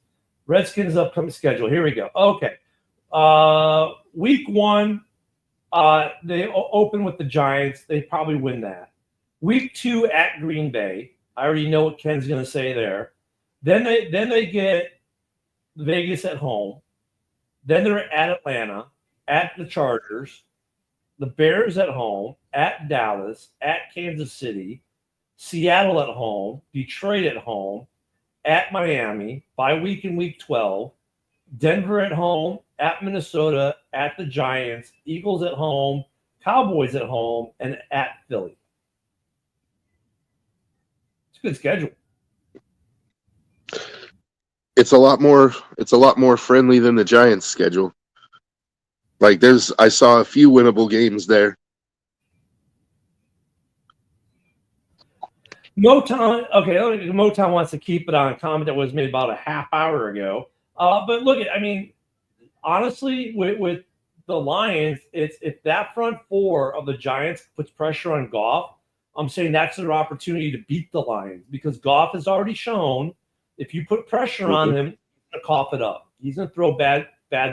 Redskins upcoming schedule. Here we go. Okay. Week 1, they open with the Giants. They probably win that. Week 2 at Green Bay. I already know what Ken's gonna say there. Then they get Vegas at home. Then they're at Atlanta, at the Chargers, the Bears at home, at Dallas, at Kansas City, Seattle at home, Detroit at home, at Miami, bye week in week 12, Denver at home, at Minnesota, at the Giants, Eagles at home, Cowboys at home, and at Philly. It's a good schedule. it's a lot more friendly than the Giants' schedule. Like, I saw a few winnable games there. Motown wants to keep it on a comment that was made about a half hour ago. But look, I mean, honestly, with the Lions, if that front four of the Giants puts pressure on Goff, I'm saying that's their opportunity to beat the Lions, because Goff has already shown if you put pressure on him, he's going to cough it up. He's going to throw bad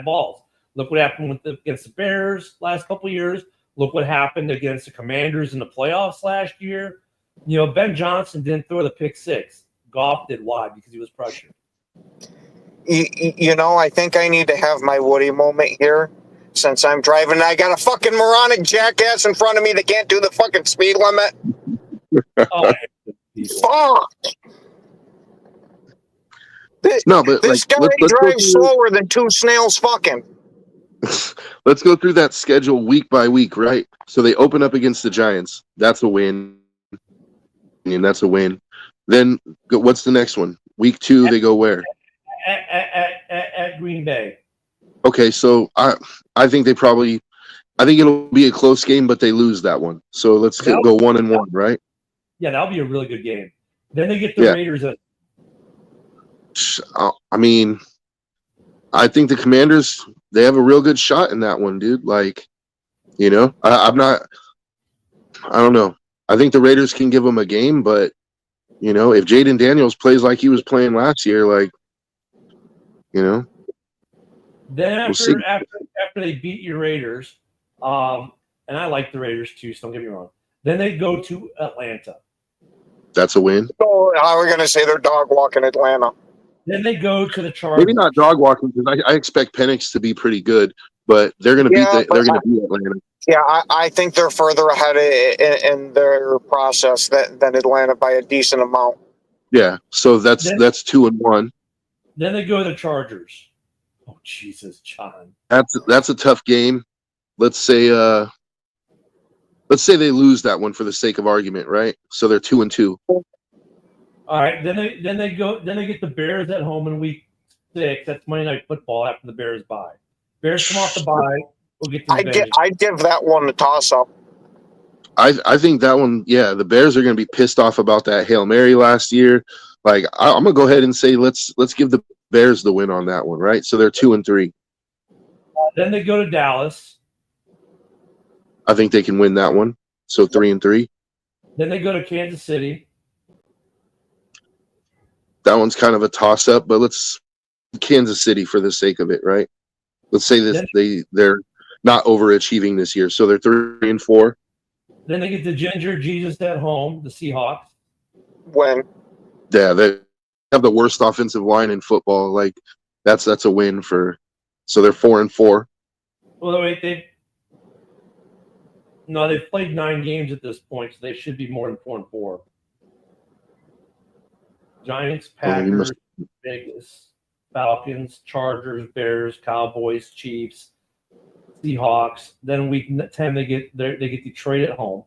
balls. Look what happened against the Bears last couple of years. Look what happened against the Commanders in the playoffs last year. You know, Ben Johnson didn't throw the pick six. Goff did. Why? Because he was pressured. You know, I think I need to have my Woody moment here. Since I'm driving and I got a fucking moronic jackass in front of me that can't do the fucking speed limit. Fuck! This guy drives slower than two snails fucking. Let's go through that schedule week by week, right? So they open up against the Giants. That's a win. And that's a win. Then what's the next one? Week 2, they go where? At Green Bay. Okay, so I think it'll be a close game, but they lose that one. So let's go 1-1, right? Yeah, that'll be a really good game. Then they get the Raiders. I mean, I think the Commanders, they have a real good shot in that one, dude. Like, you know, I don't know. I think the Raiders can give them a game, but, you know, if Jaden Daniels plays like he was playing last year, like, you know. Then after they beat your Raiders, and I like the Raiders too, so don't get me wrong. Then they go to Atlanta. That's a win. So how are we going to say they're dog walking Atlanta? Then they go to the Chargers. Maybe not dog walking, because I expect Penix to be pretty good, but they're going to beat Atlanta. Yeah, I think they're further ahead in their process than Atlanta by a decent amount. Yeah, so that's 2-1. Then they go to the Chargers. Oh Jesus, John. That's a tough game. Let's say they lose that one for the sake of argument, right? So they're 2-2. All right, then they get the Bears at home in week 6. That's Monday Night Football after the Bears bye. Bears come off the bye. We'll get to I'd give that one a toss up. I think that one, yeah, the Bears are going to be pissed off about that Hail Mary last year. Like, I'm going to go ahead and say let's give the Bears the win on that one, right? So they're 2-3. Then they go to Dallas. I think they can win that one. So 3-3. Then they go to Kansas City. That one's kind of a toss-up, but let's Kansas City for the sake of it, right? Let's say they're not overachieving this year, so they're 3-4. Then they get the Ginger Jesus at home, the Seahawks. When? Yeah, they have the worst offensive line in football. Like, that's a win for. So they're 4-4. Well, wait, they've played 9 games at this point, so they should be more than 4-4. Giants, Packers, Vegas, Falcons, Chargers, Bears, Cowboys, Chiefs, Seahawks. Then week 10 they get Detroit at home.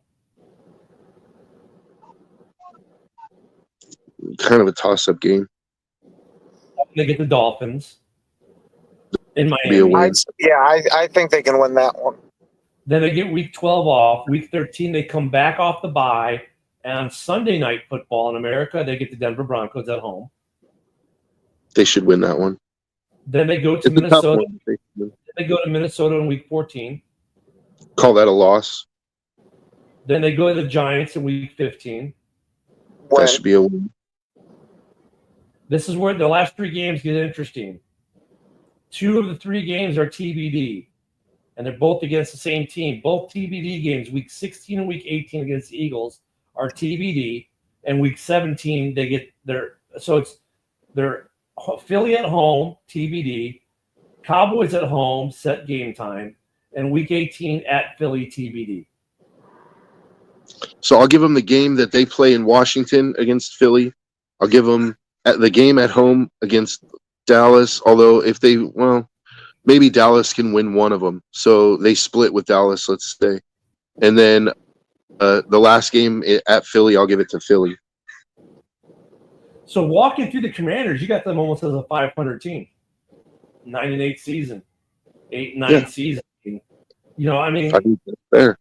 Kind of a toss-up game. They get the Dolphins in Be a Miami. win. I think they can win that one. Then they get week 12 off. Week 13 they come back off the bye. And on Sunday Night Football in America, they get the Denver Broncos at home. They should win that one. Then they go to It's a tough Minnesota. one. They go to Minnesota in week 14. Call that a loss. Then they go to the Giants in week 15. Win. That should be a win. This is where the last 3 games get interesting. 2 of the 3 games are TBD, and they're both against the same team. Both TBD games, week 16 and week 18 against the Eagles, are TBD, and week 17 they get their Philly at home, TBD, Cowboys at home, set game time, and week 18 at Philly, TBD. So I'll give them the game that they play in Washington against Philly. I'll give them the game at home against Dallas, although maybe Dallas can win one of them. So they split with Dallas, let's say. And then the last game at Philly, I'll give it to Philly. So walking through the Commanders, you got them almost as a 500 team. 9-8 season. 8-9 season. I think that's fair.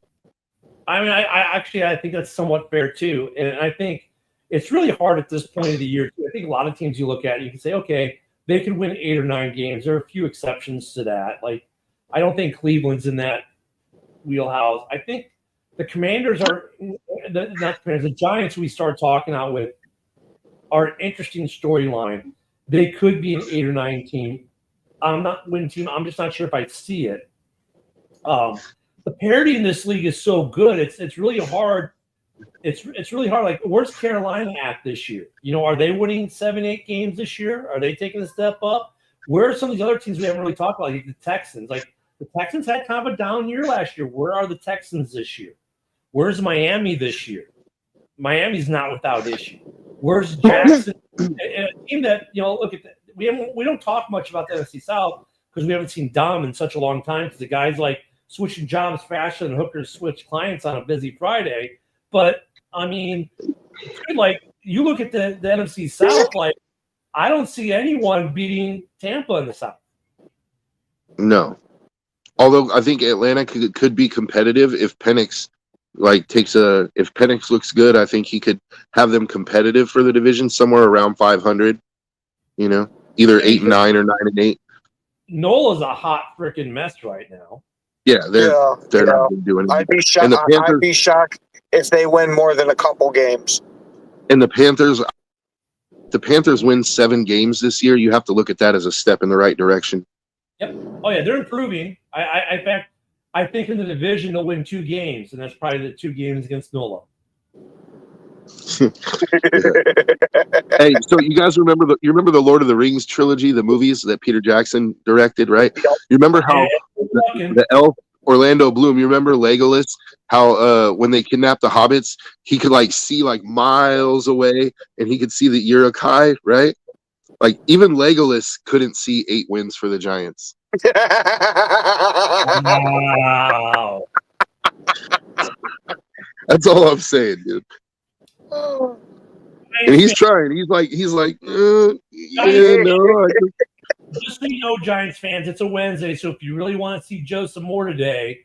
I think that's somewhat fair too. And I think it's really hard at this point of the year. I think a lot of teams you look at, you can say, okay, they can win 8 or 9 games. There are a few exceptions to that. Like, I don't think Cleveland's in that wheelhouse. I think the Commanders the Giants we start talking out with are an interesting storyline. They could be an 8 or 9 team. I'm not winning team. I'm just not sure if I see it. The parity in this league is so good. It's really hard. It's really hard. Like, where's Carolina at this year? Are they winning 7-8 games this year? Are they taking a step up? Where are some of these other teams we haven't really talked about, like the Texans? Like, the Texans had kind of a down year last year. Where are the Texans this year? Where's Miami this year? Miami's not without issue. Where's Jackson? A team that, look at that. We don't talk much about the NFC South because we haven't seen Dom in such a long time, because the guy's like switching jobs faster than hookers switch clients on a busy Friday. But like, you look at the NFC South, like, I don't see anyone beating Tampa in the South. No. Although I think Atlanta could be competitive if Penix if Penix looks good. I think he could have them competitive for the division somewhere around 500. Either 8-9 or 9-8. Nola's a hot freaking mess right now. Yeah, they're not going to do anything. I'd be shocked if they win more than a couple games. And the Panthers win 7 games this year. You have to look at that as a step in the right direction. Yep. Oh yeah, they're improving. In fact, I think in the division they'll win 2 games, and that's probably the 2 games against Nola. Hey, so you guys remember the Lord of the Rings trilogy, the movies that Peter Jackson directed, right? You remember how the elf Orlando Bloom, you remember Legolas, how when they kidnapped the hobbits, he could see miles away, and he could see the Uruk-hai, right? Like, even Legolas couldn't see 8 wins for the Giants. Wow. That's all I'm saying, dude. And he's trying. He's like, no. Just so you know, Giants fans, it's a Wednesday, so if you really want to see Joe some more today,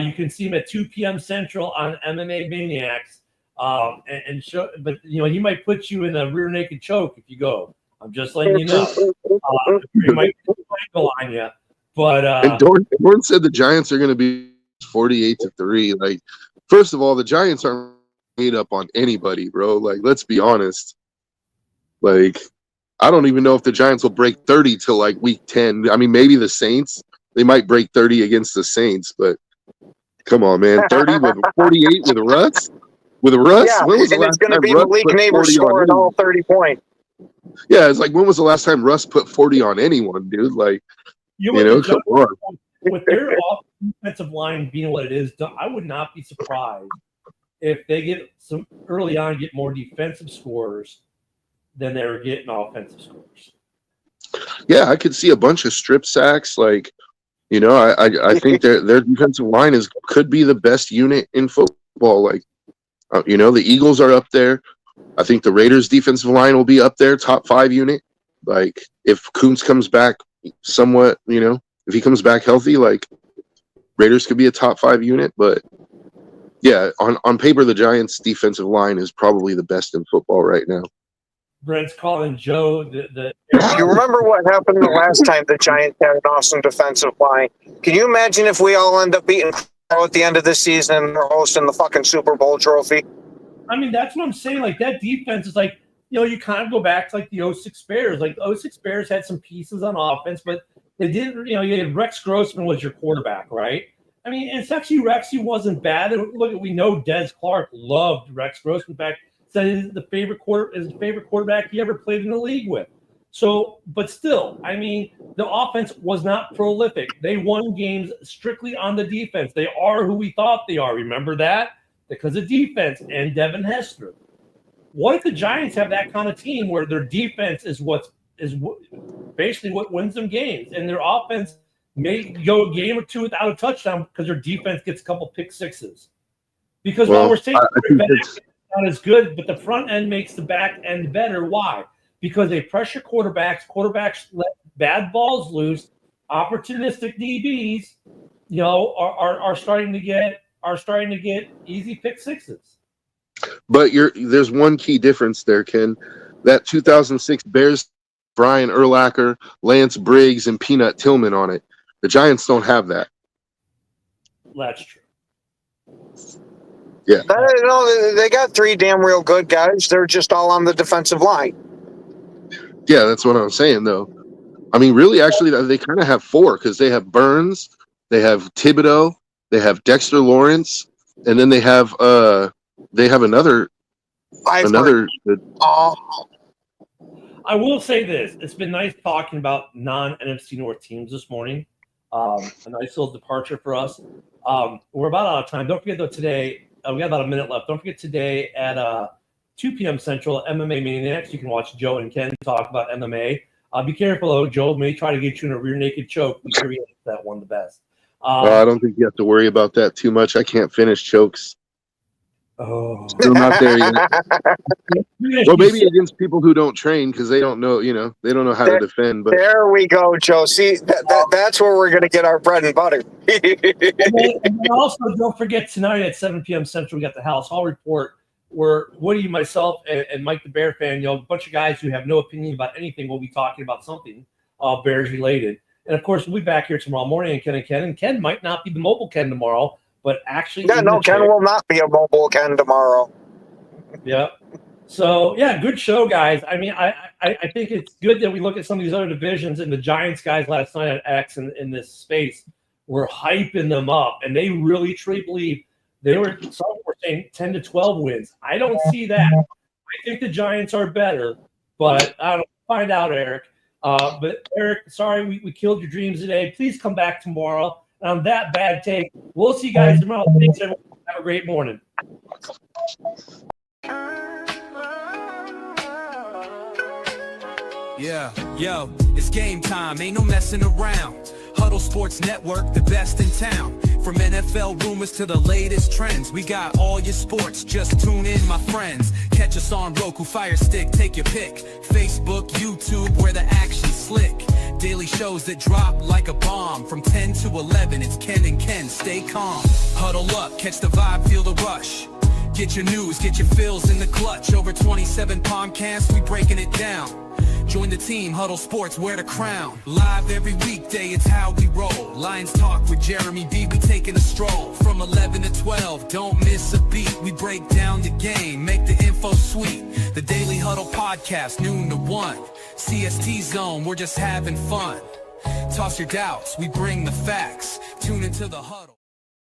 you can see him at 2 p.m. Central on MMA Maniacs. He might put you in a rear naked choke if you go. I'm just letting you know. He might go on you. But and Dorn said the Giants are going to be 48-3. Like, first of all, the Giants aren't made up on anybody, bro. Like, let's be honest. Like, I don't even know if the Giants will break 30 till week 10. I mean, maybe the Saints. They might break 30 against the Saints, but come on, man. 30 with 48 with Russ? With Russ? Yeah, when was the last it's going to time be Russ Malik put Neighbor 40 on scoring all 30 points. Yeah, it's like, when was the last time Russ put 40 on anyone, dude? Like, come on. with their offensive line being what it is, I would not be surprised if they get some early on get more defensive scores than they're getting offensive scores. Yeah, I could see a bunch of strip sacks. Like, I think their defensive line could be the best unit in football. Like, the Eagles are up there. I think the Raiders' defensive line will be up there, top 5 unit. Like, if Kuntz comes back somewhat, if he comes back healthy, like, Raiders could be a top 5 unit. But, yeah, on paper, the Giants' defensive line is probably the best in football right now. Brent's calling Joe You remember what happened the last time the Giants had an awesome defensive line? Can you imagine if we all end up beating at the end of this season and they're hosting the fucking Super Bowl trophy? I mean, that's what I'm saying. Like, that defense is like, you kind of go back to like the 06 Bears. Like, the 06 Bears had some pieces on offense, but they didn't, you had Rex Grossman was your quarterback, right? I mean, it's actually Rex, he wasn't bad. Look, we know Des Clark loved Rex Grossman back. Said is the favorite quarterback he ever played in the league with. So, but still, I mean, the offense was not prolific. They won games strictly on the defense. They are who we thought they are. Remember that? Because of defense and Devin Hester. What if the Giants have that kind of team where their defense is basically what wins them games, and their offense may go a game or two without a touchdown because their defense gets a couple pick sixes? Because while we're saying not as good, but the front end makes the back end better. Why? Because they pressure quarterbacks. Quarterbacks let bad balls loose. Opportunistic DBs, are starting to get easy pick sixes. But there's one key difference there, Ken. That 2006 Bears, Brian Urlacher, Lance Briggs, and Peanut Tillman on it. The Giants don't have that. That's true. Yeah. They got 3 damn real good guys. They're just all on the defensive line. Yeah, that's what I'm saying, though. I mean, really, actually, they kind of have 4 because they have Burns, they have Thibodeau, they have Dexter Lawrence, and then they have another. I will say this: it's been nice talking about non-NFC North teams this morning. A nice little departure for us. We're about out of time. Don't forget though today. We got about a minute left. Don't forget today at 2 p.m. Central, MMA Maniacs. You can watch Joe and Ken talk about MMA. Be careful, though. Joe may try to get you in a rear naked choke. We sure that one the best. I don't think you have to worry about that too much. I can't finish chokes. Oh, still not there yet. Well, maybe against people who don't train because they don't know, they don't know how to defend. But there we go, Joe. See, that's where we're going to get our bread and butter. and then also, don't forget tonight at 7 p.m. Central, we got the House Hall Report where Woody, myself, and Mike the Bear fan, a bunch of guys who have no opinion about anything will be talking about something Bears related. And of course, we'll be back here tomorrow morning. And Ken might not be the mobile Ken tomorrow. But actually, Ken will not be a mobile Ken tomorrow. Yeah. So good show, guys. I mean, I think it's good that we look at some of these other divisions, and the Giants guys last night at X in this space were hyping them up, and they really truly believe some were saying 10 to 12 wins. I don't see that. I think the Giants are better, but I don't find out, Eric. But Eric, sorry we killed your dreams today. Please come back tomorrow. On that bad take, we'll see you guys tomorrow. Thanks, everyone. Have a great morning. Yeah, yo, it's game time. Ain't no messing around. Huddle Sports Network, the best in town. From NFL rumors to the latest trends, we got all your sports. Just tune in, my friends. Catch us on Roku, Fire Stick, take your pick. Facebook, YouTube, where the action's slick. Daily shows that drop like a bomb. From 10 to 11, it's Ken and Ken. Stay calm. Huddle up, catch the vibe, feel the rush. Get your news, get your fills in the clutch. Over 27 podcasts, we breaking it down. Join the team, Huddle Sports, wear the crown. Live every weekday, it's how we roll. Lions Talk with Jeremy B, we taking a stroll. From 11 to 12, don't miss a beat. We break down the game, make the info sweet. The Daily Huddle Podcast, noon to 1. CST Zone, we're just having fun. Toss your doubts, we bring the facts. Tune into the Huddle.